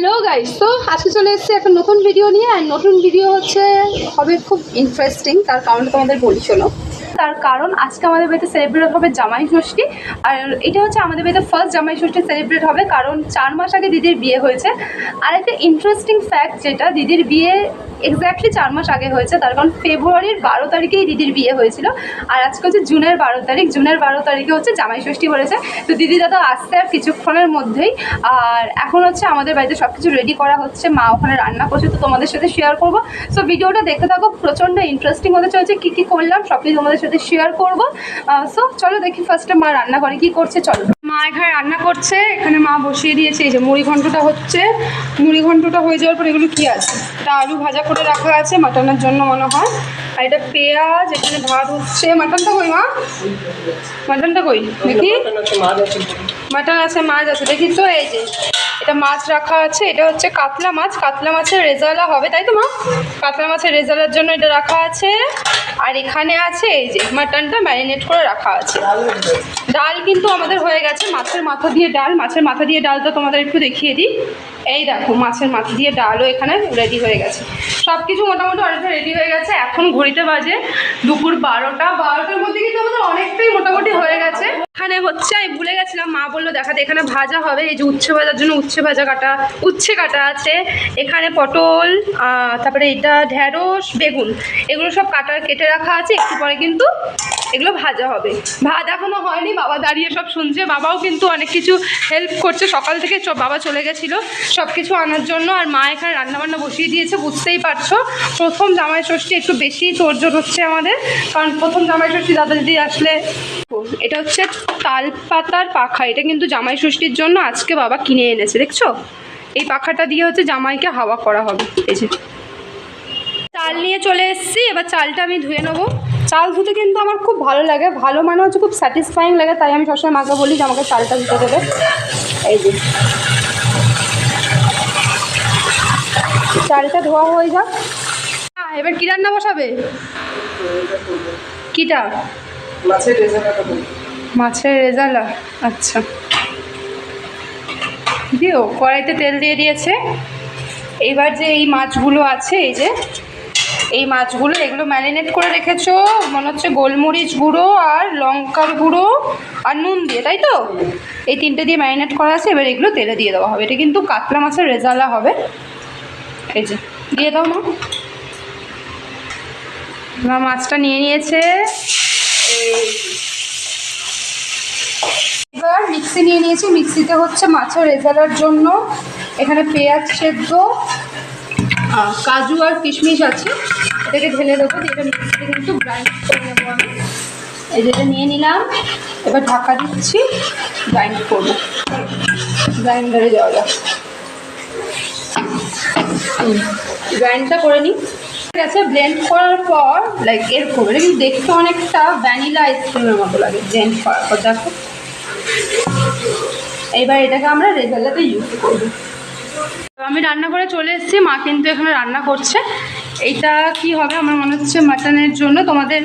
Hello guys, তো আজকে চলে এসেছি একটা নতুন ভিডিও নিয়ে। আর নতুন ভিডিও হবে খুব ইন্টারেস্টিং। তার কারণটা তোমাদের বলি শোনো। তার কারণ আজকে আমাদের বাড়িতে সেলিব্রেট হবে জামাই ষষ্ঠী। আর এটা হচ্ছে আমাদের বাড়িতে ফার্স্ট জামাই ষষ্ঠী সেলিব্রেট হবে, কারণ 4 মাস আগে দিদির বিয়ে হয়েছে। আর একটা ইন্টারেস্টিং ফ্যাক্ট, যেটা দিদির বিয়ে এক্স্যাক্টলি 4 মাস আগে হয়েছে, তার কারণ ফেব্রুয়ারির 12 তারিখেই দিদির বিয়ে হয়েছিল। আর আজকে হচ্ছে জুনের 12 তারিখ। জুনের 12 তারিখে হচ্ছে জামাই ষষ্ঠী বলেছে। তো দিদি দাদা আসতে আর কিছুক্ষণের মধ্যেই। আর এখন হচ্ছে আমাদের বাড়িতে সব কিছু রেডি করা হচ্ছে, মা ওখানে রান্না করছে, তো তোমাদের সাথে শেয়ার করবো। সো ভিডিওটা দেখতে থাকো, প্রচণ্ড ইন্টারেস্টিং হতে চলেছে। কী কী করলাম সব কিছু তোমাদের সাথে শেয়ার করবো। সো চলো দেখি ফার্স্টে মা রান্না করে কী করছে। চলো, মা এখানে রান্না করছে। এখানে মা বসিয়ে দিয়েছে এই যে মুড়ি ঘন্টটা হচ্ছে। মুড়ি ঘন্টটা হয়ে যাওয়ার পর এগুলো কী আছে, এটা আলু ভাজা করে রাখা আছে মাটনের জন্য মনে হয়। আর এটা পেঁয়াজ, এখানে ভাত হচ্ছে। মাটনটা কই মা? মাটনটা কই দেখি। মাটন আছে, মাছ আছে দেখি তো। এই যে এটা মাছ রাখা আছে, এটা হচ্ছে কাতলা মাছ। কাতলা মাছের রেজালা হবে, তাই তো মা? কাতলা মাছের রেজালার জন্য এটা রাখা আছে। আর এখানে আছে এই যে মাটনটা ম্যারিনেট করে রাখা আছে। ডাল কিন্তু আমাদের হয়ে গেছে, মাছের মাথা দিয়ে ডাল। মাছের মাথা দিয়ে ডালটা তোমাদের একটু দেখিয়ে দিই। এই দেখো, মাছের মাথা দিয়ে ডালও এখানে রেডি হয়ে গেছে। সব কিছু মোটামুটি অনেকটা রেডি হয়ে গেছে। এখন ঘড়িতে বাজে দুপুর 12টার মধ্যে কিন্তু আমাদের অনেকটাই মোটামুটি হয়ে গেছে। এখানে হচ্ছে আমি ভুলে গেছিলাম, মা বললো দেখাতে, এখানে ভাজা হবে। এই যে উচ্ছে ভাজার জন্য উচ্ছে কাটা আছে। এখানে পটল, তারপরে এটা ঢেঁড়স, বেগুন, এগুলো সব কেটে রাখা আছে। একটু পরে কিন্তু এগুলো ভাজা হবে। ভাত এখনো হয়নি, বাবা দাঁড়িয়ে সব শুনছে। বাবাও কিন্তু অনেক কিছু হেল্প করছে। সকাল থেকে বাবা চলে গেছিলো সব কিছু আনার জন্য। আর মা এখানে রান্নাবান্না বসিয়ে দিয়েছে। বুঝতেই পারছো, প্রথম জামাই ষষ্ঠী একটু বেশি তোড়জোড় হচ্ছে আমাদের, কারণ প্রথম জামাই ষষ্ঠী দাদা দিদি আসলে। এটা হচ্ছে তাল পাতার পাখা। এটা কিন্তু জামাই ষষ্ঠীর জন্য আজকে বাবা কিনে এনেছে, দেখছো? এই পাখাটা দিয়ে হচ্ছে জামাইকে হাওয়া করা হবে। এই যে চাল নিয়ে চলে এসেছি, এবার চালটা আমি ধুয়ে নেবো। চাল ধুতে কিন্তু আমার খুব ভালো লাগে, ভালো মানে হচ্ছে খুব স্যাটিসফাইং লাগে। তাই আমি সবসময় মাকে বলি যে আমাকে চালটা ধুতে দেবে। এই যে চালটা ধোয়া হয়ে যাক। এবার কি রান্না বসাবে? কিটা? মাছের রেজালা। আচ্ছা, দিও। কড়াইতে তেল দিয়ে দিয়েছে। এইবার যে এই মাছগুলো আছে, এই যে এই মাছগুলো, এগুলো ম্যারিনেট করে রেখেছো মনে হচ্ছে গোলমরিচ গুঁড়ো আর লঙ্কার গুঁড়ো আর নুন দিয়ে, তাই তো? এই তিনটে দিয়ে ম্যারিনেট করা আছে। এবার এগুলো তেলে দিয়ে দেওয়া হবে। এটা কিন্তু কাতলা মাছের রেজালা হবে। এই যে দিয়ে দাও মা। মাছটা নিয়ে নিয়েছে। এবার মিক্সি নিয়ে নিয়েছি। মিক্সিতে হচ্ছে মাছের রেজালার জন্য এখানে পেঁয়াজ সেদ্ধ, কাজু আর কিশমিশ আছে, এটাকে ঢেলে দেবো। এটা মিক্সিতে কিন্তু গ্রাইন্ড করে নেবো আমি। এই যেটা নিয়ে নিলাম। এবার ঢাকা দিচ্ছি, গ্রাইন্ড করবো। গ্রাইন্ডারে যাওয়া যাক, গ্রাইন্ডটা করে নিই। ঠিক আছে, ব্লেন্ড করার পর লাইক এরকম, এটা কিন্তু দেখতে অনেকটা ভ্যানিলা আইসক্রিমের মতো লাগে ব্লেন্ড করার পর। দেখো, এইবার এটাকে আমরা রেজালাতে ইউজ করবো। আমি রান্না করে চলে এসেছি, মা কিন্তু এখানে রান্না করছে। এইটা কি হবে আমার মনে হচ্ছে মাটনের জন্য। তোমাদের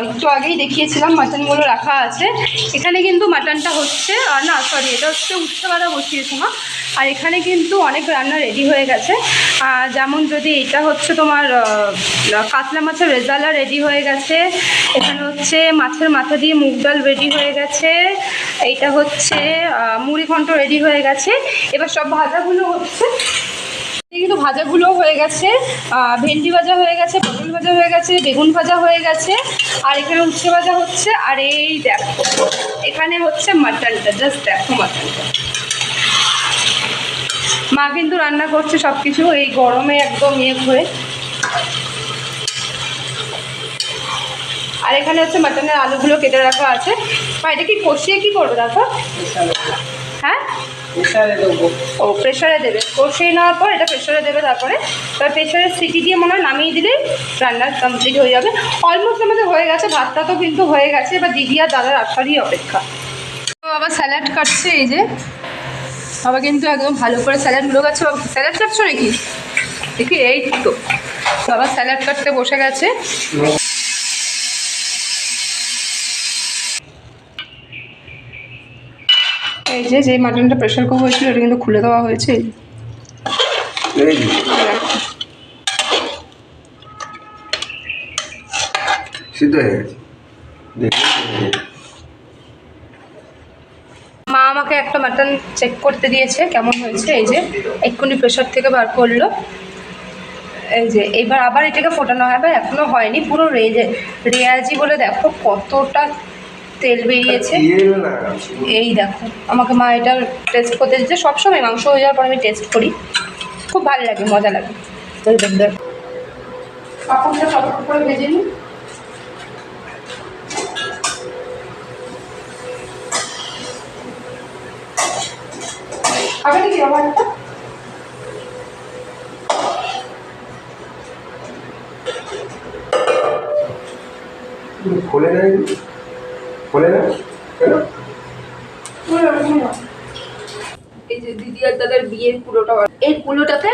একটু আগেই দেখিয়েছিলাম মাটনগুলো রাখা আছে। এখানে কিন্তু মাটনটা হচ্ছে, না সরি, এটা হচ্ছে উচ্ছে ভাজা বসিয়েছে মা। আর এখানে কিন্তু অনেক রান্না রেডি হয়ে গেছে। যেমন যদি এটা হচ্ছে তোমার কাতলা মাছের রেজালা রেডি হয়ে গেছে। এখানে হচ্ছে মাছের মাথা দিয়ে মুগ ডাল রেডি হয়ে গেছে। এইটা হচ্ছে মুড়ি ঘন্ট রেডি হয়ে গেছে। এবার সব ভাজাগুলো হচ্ছে, কিন্তু ভাজাগুলো হয়ে গেছে। ভেন্ডি ভাজা হয়ে গেছে, পটল ভাজা হয়ে গেছে, বেগুন ভাজা হয়ে গেছে। আর এখানে উচ্ছে ভাজা হচ্ছে। আর এই দেখো এখানে হচ্ছে মাটনটা, জাস্ট দেখো মাটনটা। মা কিন্তু রান্না করছে সব কিছু এই গরমে একদম হয়ে। আর এখানে হচ্ছে মাটনের আলুগুলো কেটে রাখা আছে। মা এটা কি কষিয়ে কি করবে দেখো? হ্যাঁ, ও প্রেশারে দেবে। কষিয়ে নেওয়ার পর এটা প্রেশারে দেবে। তারপরে এবার প্রেশারের সিটি দিয়ে মনে হয় নামিয়ে দিলেই রান্না কমপ্লিট হয়ে যাবে। অলমোস্ট আমাদের হয়ে গেছে। ভাতটা তো কিন্তু হয়ে গেছে। এবার দিদি আর দাদার আসারই অপেক্ষা। তো বাবা স্যালাড কাটছে। এই যে বাবা কিন্তু একদম ভালো করে স্যালাডগুলো কাটছে। বাবা স্যালাড কাটছো নাকি দেখি? এই তো বাবা স্যালাড কাটতে বসে গেছে। এই যে মাটনটা প্রেশার কুক হয়েছিল, এটা কিন্তু খুলে দেওয়া হয়েছে। সিদ্ধ হয়ে গেছে। মা আমাকে একটা মাটন চেক করতে দিয়েছে কেমন হয়েছে। এই যে এক্ষুনি প্রেশার থেকে বার করলো। এই যে এবার আবার এটাকে ফোটানো হবে, এখনো হয়নি, পুরো রেয়াজি বলে দেখো কতটা তেল বেরিয়েছে। এই দেখো আমাকে মা এটা টেস্ট করতে দিচ্ছে, সবসময় মাংস হয়ে যাওয়ার পর আমি টেস্ট করি, খুব ভালো লাগে, মজা লাগে। পাপড়টা চটপট করে ভেজে নিই। আগে কি আবার একটা খোলে না, খোলে না কেন? এই যে দিদি আর দাদার বিয়ের কুলোটা, এই কুলোটাতে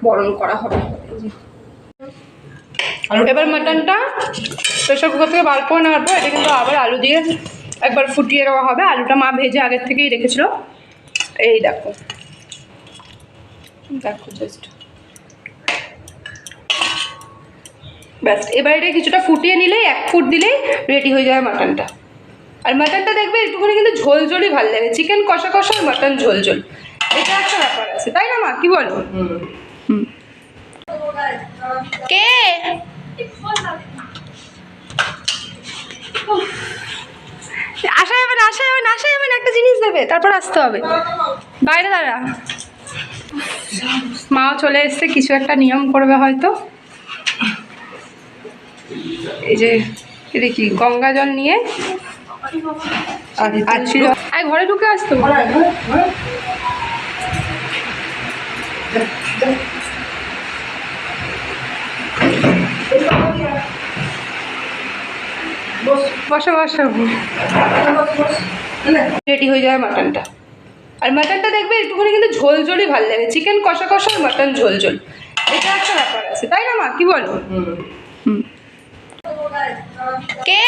বরণ করা হবে। এবার মাটনটা প্রেশার কুকার থেকে বার করে নেওয়ার পর এটা কিন্তু আবার আলু দিয়ে একবার ফুটিয়ে দেওয়া হবে। আলুটা মা ভেজে আগের থেকেই রেখেছিল। এই দেখো দেখো জাস্ট ব্যাস। এবার এটা কিছুটা ফুটিয়ে নিলেই, 1 ফুট দিলেই রেডি হয়ে যাবে মাটনটা। আর মাটনটা দেখবে একটুখানি কিন্তু ঝোল ঝোলই ভালো লাগে, চিকেন কষা কষা আর মাটন ঝোল ঝোল, এটা একটা ব্যাপার আছে, তাই না মা, কি বলো? কে আসা যাবে না, আসা যাবে না, আসা যাবে না, একটা জিনিস দেবে তারপর আসতে হবে, বাইরে দাঁড়া। মাও চলে এসছে, কিছু একটা নিয়ম করবে হয়তো। এই যে এটা কি গঙ্গা জল নিয়ে আর ঘরে ঢুকে আসতো। বসো বসো, রেডি হয়ে যাবে মাটনটা। আর মাটনটা দেখবে একটুখানি কিন্তু ঝোল ঝোলই ভালো লাগে, চিকেন কষা কষা আর মাটন ঝোল ঝোল, এটা একটা ব্যাপার আছে, তাই না মা, কি বলো? কে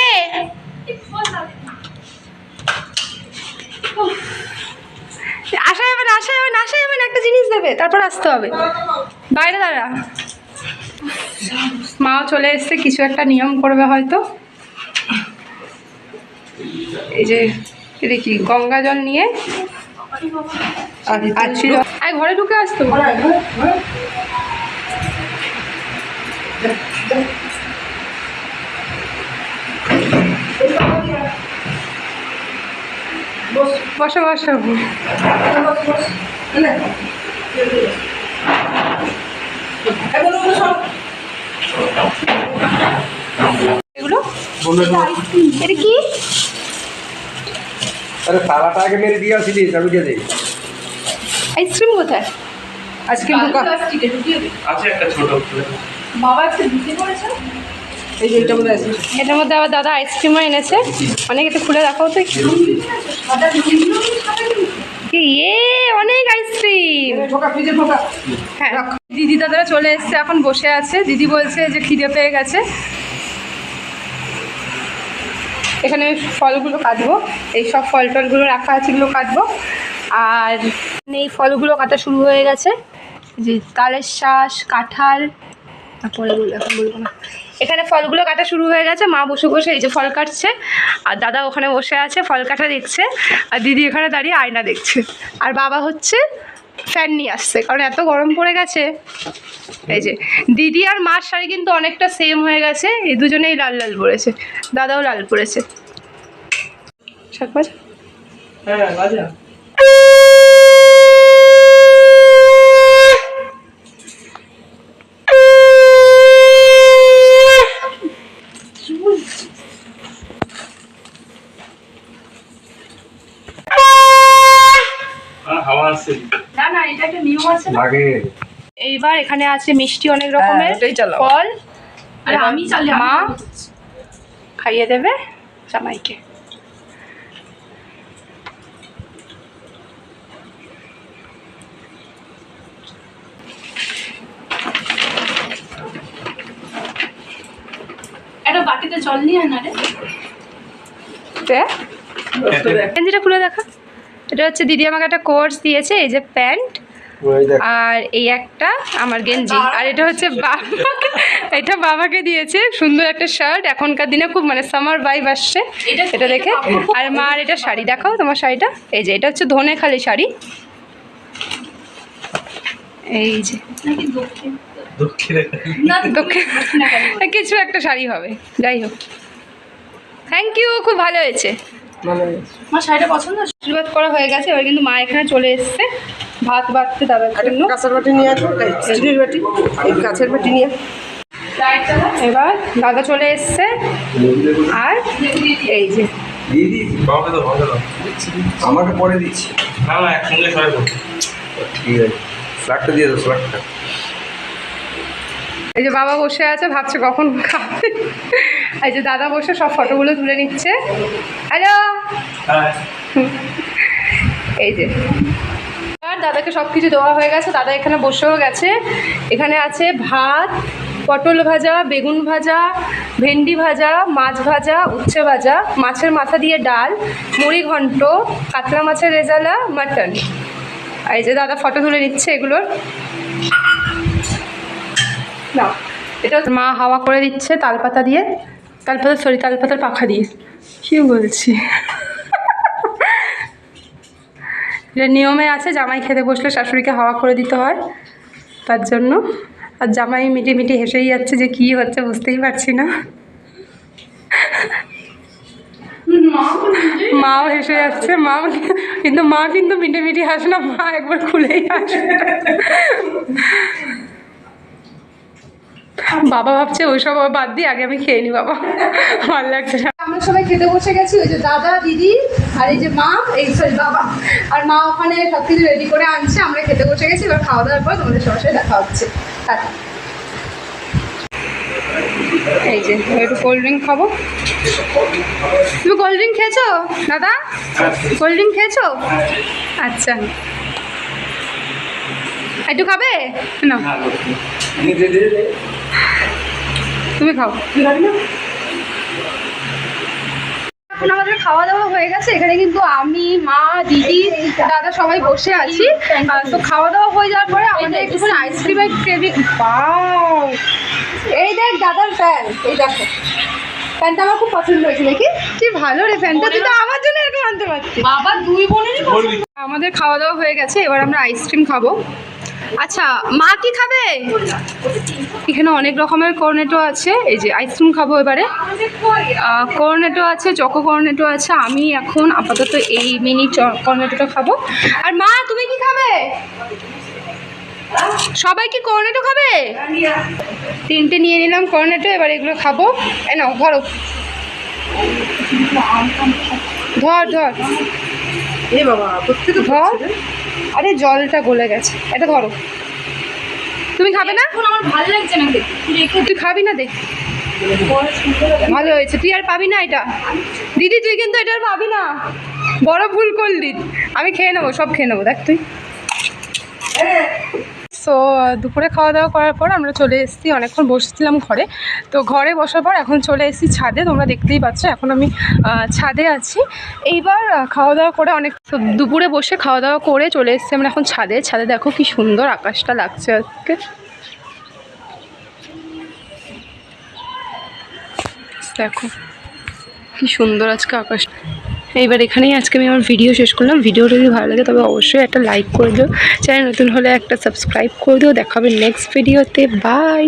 আসা যাবে না, আসা যাবে না, আসা যাবে না, একটা জিনিস দেবে তারপর আসতে হবে, বাইরে দাঁড়া। মাও চলে এসছে, কিছু একটা নিয়ম করবে হয়তো। এই যে এটা কি গঙ্গা জল নিয়ে আর ঘরে ঢুকে আসতো। বসো বসো, এগুলো এটা কি? আরে তালাটা আগে মেরে দিয়ে আসিলি, আমি দিয়ে দিই। আইসক্রিম কোথায়? আইসক্রিম আছে একটা ছোট বাবা একটা দিতে করেছে, এই যে এটা মধ্যে আছে। এটার মধ্যে আবার দাদা আইসক্রিমও এনেছে, অনেক, একটু খুলে দেখাও তো। ইয়ে অনেক আইসক্রিম, হ্যাঁ। দিদি দাদারা চলে এসছে, এখন বসে আছে। দিদি বলছে যে খিদে পেয়ে গেছে। এখানে আমি ফলগুলো কাটবো, এই সব ফল টলগুলো রাখা আছে, এগুলো কাটবো। আর এই ফলগুলো কাটা শুরু হয়ে গেছে, যে তালের শাঁস, কাঁঠাল, তারপরে এখন বলবো না। এখানে ফলগুলো কাটা শুরু হয়ে গেছে, মা বসে বসে এই যে ফল কাটছে, আর দাদা ওখানে বসে আছে ফল কাটা দেখছে, আর দিদি এখানে দাঁড়িয়ে আয়না দেখছে, আর বাবা হচ্ছে ফ্যান নিয়ে আসছে, কারণ এত গরম পড়ে গেছে। এই যে দিদি আর মার শাড়ি কিন্তু অনেকটা সেম হয়ে গেছে, এই দুজনেই লাল লাল পরেছে, দাদাও লাল পরেছে। শাক ভাজা, হ্যাঁ বাজা। হাওয়া আছে না না, এটা একটা নিয়ম আছে না। লাগে। এইবার এখানে আছে মিষ্টি অনেক রকমের ফল, আর আমি মা খাইয়ে দেবে জামাইকে। একটা বাটিতে জল নিয়ে আয় না রে, গেঞ্জিটা খুলে দেখা। এটা হচ্ছে দিদি আমাকে একটা কোর্স দিয়েছে, এই যে প্যান্ট ওই দেখ আর এই একটা আমার গেঞ্জি, আর এটা হচ্ছে বাবাকে, এটা বাবাকে দিয়েছে সুন্দর একটা শার্ট। এখনকার দিনে খুব মানে সামার ভাইব আসছে এটা দেখে। আর মার এটা শাড়ি, দেখাও তোমার শাড়িটা। এই যে এটা হচ্ছে ধনেখালি শাড়ি, এই যে দক্ষিণ কিছু একটা শাড়ি হবে, যাই হোক। থ্যাংক ইউ, খুব ভালো হয়েছে। আমার শাড়িটা পছন্দ। আশীর্বাদ করা হয়ে গেছে, এবার কিন্তু মা এখানে চলে এসছে ভাত বাড়তে দাদার জন্য। কাঁচের বাটি নিয়ে আসো, স্টিলের বাটি, এই কাঁচের বাটি নিয়ে। এবার দাদা চলে এসছে, আর এই যে দিয়ে দিয়েছি, আমাকে পরে দিচ্ছি। না না, একসঙ্গে সবাই করবো। ঠিক আছে, স্লাগটা দিয়ে দাও, স্লাগটা। এই যে বাবা বসে আছে, ভাবছে কখন খাবে। এই যে দাদা বসে সব ফটোগুলো তুলে নিচ্ছে। হ্যালো, হ্যাঁ এই যে আর দাদাকে সব কিছু দেওয়া হয়ে গেছে। দাদা এখানে বসেও গেছে। এখানে আছে ভাত, পটল ভাজা, বেগুন ভাজা, ভেন্ডি ভাজা, মাছ ভাজা, উচ্ছে ভাজা, মাছের মাথা দিয়ে ডাল, মুড়ি ঘন্ট, কাতলা মাছের রেজালা, মাটন। আর এই যে দাদা ফটো তুলে নিচ্ছে এগুলোর। না, এটা মা হাওয়া করে দিচ্ছে তালপাতা দিয়ে, তালপাতার পাখা দিয়ে। কি বলছি, এটা নিয়মে আছে, জামাই খেতে বসলে শাশুড়িকে হাওয়া করে দিতে হয়, তার জন্য। আর জামাই মিটি হেসেই যাচ্ছে, যে কী হচ্ছে বুঝতেই পারছি না। মাও হেসে যাচ্ছে, মা কিন্তু মিটি হাসে না, মা একবার খুলেই হাসে। বাবা ভাবছে ওইসব বাদ দিয়ে আগে আমি খেয়ে নি, বাবা ভালো লাগছে। আমরা সবাই খেতে বসে গেছি, ওই যে দাদা, দিদি, আর এই যে মা, এই সরি বাবা, আর মা ওখানে সব কিছু রেডি করে আনছে। আমরা খেতে বসে গেছি, এবার খাওয়া দাওয়ার পর তোমাদের সবার সাথে দেখা হচ্ছে। টাটা। এই যে একটু কোল্ড ড্রিঙ্ক খাবো। তুমি কোল্ড ড্রিঙ্ক খেয়েছো দাদা? কোল্ড ড্রিঙ্ক খেয়েছো? আচ্ছা, একটু খাবে না? তুমি খাও। এখন আমাদের খাওয়া দাওয়া হয়ে গেছে। এখানে কিন্তু আমি, মা, দিদি, দাদা সবাই বসে আছি। তো খাওয়া দাওয়া হয়ে যাওয়ার পরে আমাদের একটুখানি আইসক্রিমের ক্রেভিং। বাও, এই দেখ দাদার ফ্যান, এই দেখো ফ্যানটা আমার খুব পছন্দ হয়েছে। দেখি কি ভালো রে ফ্যানটা, তুই তো আমার জন্য এরকম আনতে পারছিস। বাবা দুই বোনেরই পছন্দ। আমাদের খাওয়া দাওয়া হয়ে গেছে, এবার আমরা আইসক্রিম খাবো। আচ্ছা, মা কি খাবে? এখানে অনেক রকমের কর্নেটো আছে। এই যে আইসক্রিম খাবো এবারে। কর্নেটো আছে, চকো কর্নেটো আছে। আমি এখন আপাতত এই মিনি কর্নেটোটা খাবো। আর মা তুমি কি খাবে? সবাই কি কর্নেটো খাবে? 3টে নিয়ে নিলাম কর্নেটো, এবার এগুলো খাবো। নাও ধরো, ধর এ বাবা, প্রত্যেকে ধর। আরে জলটা গলে গেছে, এটা ধরো। তুমি খাবে না? এখন আমার ভালো লাগছে না খেতে। তুই খাবি না? দেখ ভালো হয়েছে, তুই আর পাবি না এটা। দিদি তুই কিন্তু এটা আর পাবি না, বড় ভুল করলি। আমি খেয়ে নেবো, সব খেয়ে নেবো, দেখ তুই। সো দুপুরে খাওয়া দাওয়া করার পর আমরা চলে এসেছি, অনেকক্ষণ বসেছিলাম ঘরে। তো ঘরে বসার পর এখন চলে এসেছি ছাদে, তোমরা দেখতেই পাচ্ছ এখন আমি ছাদে আছি। এইবার খাওয়া দাওয়া করে দুপুরে বসে খাওয়া দাওয়া করে চলে এসেছি আমরা এখন ছাদে। দেখো কি সুন্দর আকাশটা লাগছে আজকে, দেখো কি সুন্দর আজকে আকাশটা। এইবার এখানেই আজকে আমি আমার ভিডিও শেষ করলাম। ভিডিওটা যদি ভালো লাগে তবে অবশ্যই একটা লাইক করে দিও, চ্যানেল নতুন হলে একটা সাবস্ক্রাইব করে দিও। দেখা হবে নেক্সট ভিডিওতে, বাই।